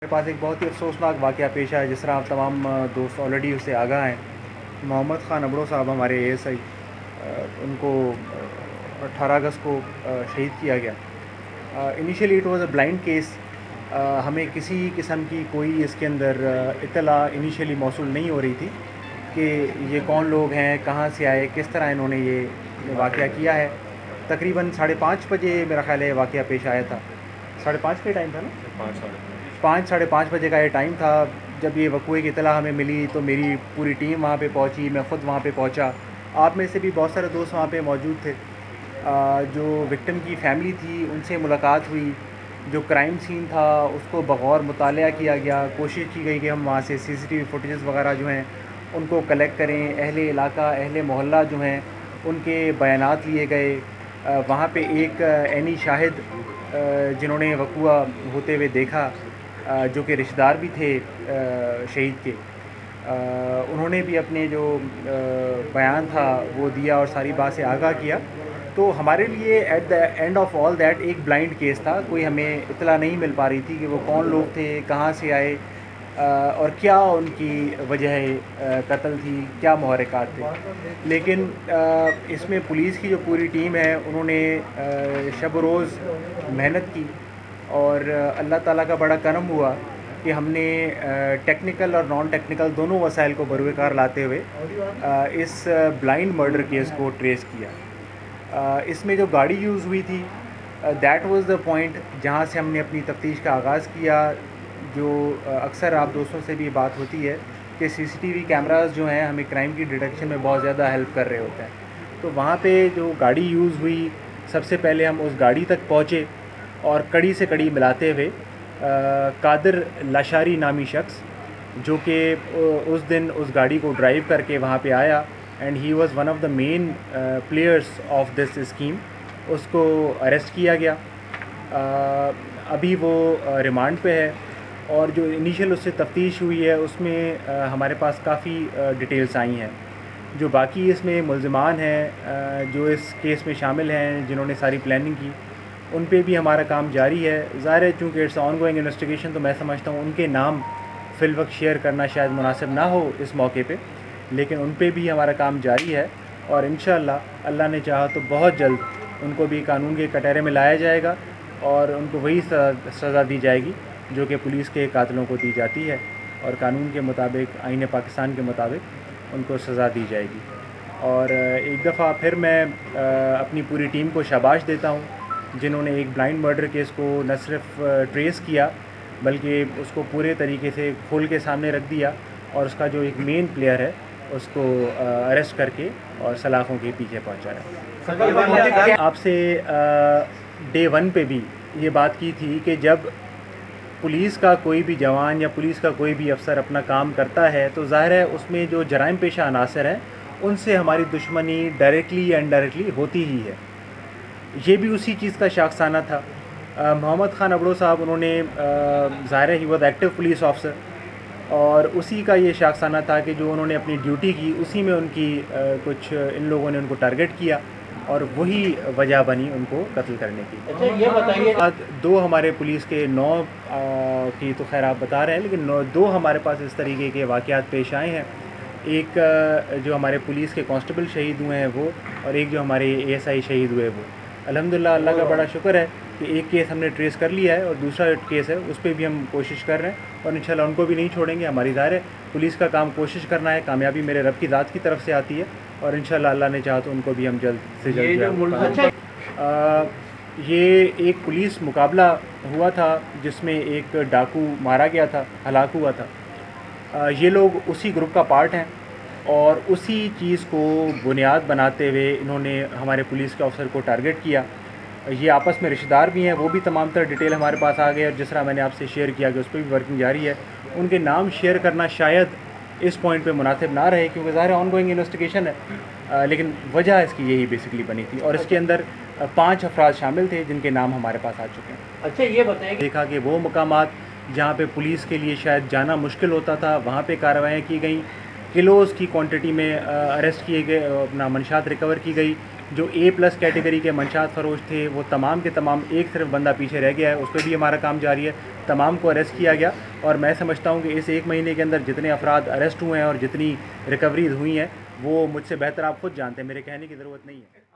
میرے پاس ایک بہت ہی افسوسناک واقعہ پیش آیا، جس طرح آپ تمام دوست آلریڈی اس سے آگاہ ہیں۔ محمد خان ابڑو صاحب ہمارے اے ایس آئی، ان کو 18 اگست کو شہید کیا گیا۔ Initially it was a blind case, ہمیں کسی قسم کی کوئی اس کے اندر اطلاع انیشیلی موصول نہیں ہو رہی تھی کہ یہ کون لوگ ہیں، کہاں سے آئے، کس طرح انہوں نے یہ واقعہ کیا ہے۔ تقریباً 5:30 بجے میرا خیال ہے واقعہ پیش آیا تھا۔ 5:30 کا ٹائم تھا نا؟ 5 ساڑھے 5 بجے کا یہ ٹائم تھا جب یہ وقوعے کی اطلاع ہمیں ملی، تو میری پوری ٹیم وہاں پہ پہنچی، میں خود وہاں پہ پہنچا۔ آپ میں سے بھی بہت سارے دوست وہاں پہ موجود تھے۔ جو وکٹم کی فیملی تھی ان سے ملاقات ہوئی، جو کرائم سین تھا اس کو بغور مطالعہ کیا گیا، کوشش کی گئی کہ ہم وہاں سے سی سی ٹی وی فوٹیجز وغیرہ جو ہیں ان کو کلیکٹ کریں، اہل علاقہ، اہل محلہ جو ہیں ان کے بیانات لیے گئے۔ وہاں پہ ایک عینی شاہد جنہوں نے وقوعہ ہوتے ہوئے دیکھا، جو کہ رشتہ دار بھی تھے شہید کے، انہوں نے بھی اپنے جو بیان تھا وہ دیا اور ساری بات سے آگاہ کیا۔ تو ہمارے لیے at the end of all that ایک بلائنڈ کیس تھا، کوئی ہمیں اطلاع نہیں مل پا رہی تھی کہ وہ کون لوگ تھے، کہاں سے آئے، اور کیا ان کی وجہ قتل تھی، کیا محرکات تھے۔ لیکن اس میں پولیس کی جو پوری ٹیم ہے انہوں نے شب و روز محنت کی، اور اللہ تعالیٰ کا بڑا کرم ہوا کہ ہم نے ٹیکنیکل اور نان ٹیکنیکل دونوں وسائل کو بروئے کار لاتے ہوئے اس بلائنڈ مرڈر کیس کو ٹریس کیا۔ اس میں جو گاڑی یوز ہوئی تھی، دیٹ واز دا پوائنٹ جہاں سے ہم نے اپنی تفتیش کا آغاز کیا۔ جو اکثر آپ دوستوں سے بھی بات ہوتی ہے کہ سی سی ٹی وی کیمراز جو ہیں ہمیں کرائم کی ڈیٹیکشن میں بہت زیادہ ہیلپ کر رہے ہوتے ہیں۔ تو وہاں پہ جو گاڑی یوز ہوئی، سب سے پہلے ہم اس گاڑی تک پہنچے اور کڑی سے کڑی ملاتے ہوئے قادر لاشاری نامی شخص جو کہ اس دن اس گاڑی کو ڈرائیو کر کے وہاں پہ آیا، and he was one of the main players of this scheme, اس کو اریسٹ کیا گیا۔ ابھی وہ ریمانڈ پہ ہے، اور جو انیشیل اس سے تفتیش ہوئی ہے اس میں ہمارے پاس کافی ڈیٹیلز آئی ہیں۔ جو باقی اس میں ملزمان ہیں جو اس کیس میں شامل ہیں، جنہوں نے ساری پلاننگ کی، ان پہ بھی ہمارا کام جاری ہے۔ ظاہر ہے چونکہ اٹس آن گوئنگ انویسٹیگیشن، تو میں سمجھتا ہوں ان کے نام فی الوقت شیئر کرنا شاید مناسب نہ ہو اس موقع پہ، لیکن ان پہ بھی ہمارا کام جاری ہے، اور انشاءاللہ اللہ نے چاہا تو بہت جلد ان کو بھی قانون کے کٹہرے میں لایا جائے گا، اور ان کو وہی سزا دی جائے گی جو کہ پولیس کے قاتلوں کو دی جاتی ہے، اور قانون کے مطابق، آئین پاکستان کے مطابق ان کو سزا دی جائے گی۔ اور ایک دفعہ پھر میں اپنی پوری ٹیم کو شاباش دیتا ہوں، جنہوں نے ایک بلائنڈ مرڈر کیس کو نہ صرف ٹریس کیا بلکہ اس کو پورے طریقے سے کھول کے سامنے رکھ دیا، اور اس کا جو ایک مین پلیئر ہے اس کو اریسٹ کر کے اور سلاخوں کے پیچھے پہنچایا۔ آپ سے ڈے 1 پہ بھی یہ بات کی تھی کہ جب پولیس کا کوئی بھی جوان یا پولیس کا کوئی بھی افسر اپنا کام کرتا ہے تو ظاہر ہے اس میں جو جرائم پیشہ عناصر ہیں ان سے ہماری دشمنی ڈائریکٹلی یا انڈائریکٹلی ہوتی ہی ہے۔ یہ بھی اسی چیز کا شاخسانہ تھا۔ محمد خان ابڑو صاحب، انہوں نے ظاہر ہے he was active police officer, اور اسی کا یہ شاخسانہ تھا کہ جو انہوں نے اپنی ڈیوٹی کی اسی میں ان کی کچھ ان لوگوں نے ان کو ٹارگٹ کیا، اور وہی وجہ بنی ان کو قتل کرنے کی۔ اچھا یہ بتائیے، 2 ہمارے پولیس کے 9 کی تو خیر آپ بتا رہے ہیں، لیکن 2 ہمارے پاس اس طریقے کے واقعات پیش آئے ہیں۔ ایک جو ہمارے پولیس کے کانسٹیبل شہید ہوئے ہیں وہ، اور ایک جو ہمارے اے ایس آئی شہید ہوئے وہ۔ الحمدللہ اللہ کا بڑا شکر ہے کہ ایک کیس ہم نے ٹریس کر لیا ہے، اور دوسرا کیس ہے اس پہ بھی ہم کوشش کر رہے ہیں، اور انشاءاللہ ان کو بھی نہیں چھوڑیں گے۔ ہماری ظاہر ہے پولیس کا کام کوشش کرنا ہے، کامیابی میرے رب کی ذات کی طرف سے آتی ہے، اور انشاءاللہ اللہ نے چاہا تو ان کو بھی ہم جلد سے جلد یہ ایک پولیس مقابلہ ہوا تھا جس میں ایک ڈاکو مارا گیا تھا، ہلاک ہوا تھا۔ یہ لوگ اسی گروپ کا پارٹ ہیں، اور اسی چیز کو بنیاد بناتے ہوئے انہوں نے ہمارے پولیس کے افسر کو ٹارگٹ کیا۔ یہ آپس میں رشتہ دار بھی ہیں، وہ بھی تمام تر ڈیٹیل ہمارے پاس آ گئے، اور جس طرح میں نے آپ سے شیئر کیا کہ اس پہ بھی ورکنگ جاری ہے۔ ان کے نام شیئر کرنا شاید اس پوائنٹ پہ مناسب نہ رہے کیونکہ ظاہر آن گوئنگ انویسٹیگیشن ہے، لیکن وجہ اس کی یہی بیسکلی بنی تھی، اور اس کے اندر 5 افراد شامل تھے جن کے نام ہمارے پاس آ چکے ہیں۔ اچھا یہ بتائیں کہ دیکھا کہ وہ مقامات جہاں پہ پولیس کے لیے شاید جانا مشکل ہوتا تھا وہاں پہ کارروائیاں کی گئیں، کلوز کی کوانٹٹی میں اریسٹ کیے گئے، اپنا منشیات ریکور کی گئی۔ جو A+ کیٹیگری کے منشیات فروش تھے وہ تمام کے تمام، ایک صرف بندہ پیچھے رہ گیا ہے، اس پہ بھی ہمارا کام جاری ہے۔ تمام کو اریسٹ کیا گیا، اور میں سمجھتا ہوں کہ اس 1 مہینے کے اندر جتنے افراد اریسٹ ہوئے ہیں اور جتنی ریکوریز ہوئی ہیں وہ مجھ سے بہتر آپ خود جانتے ہیں، میرے کہنے کی ضرورت نہیں ہے۔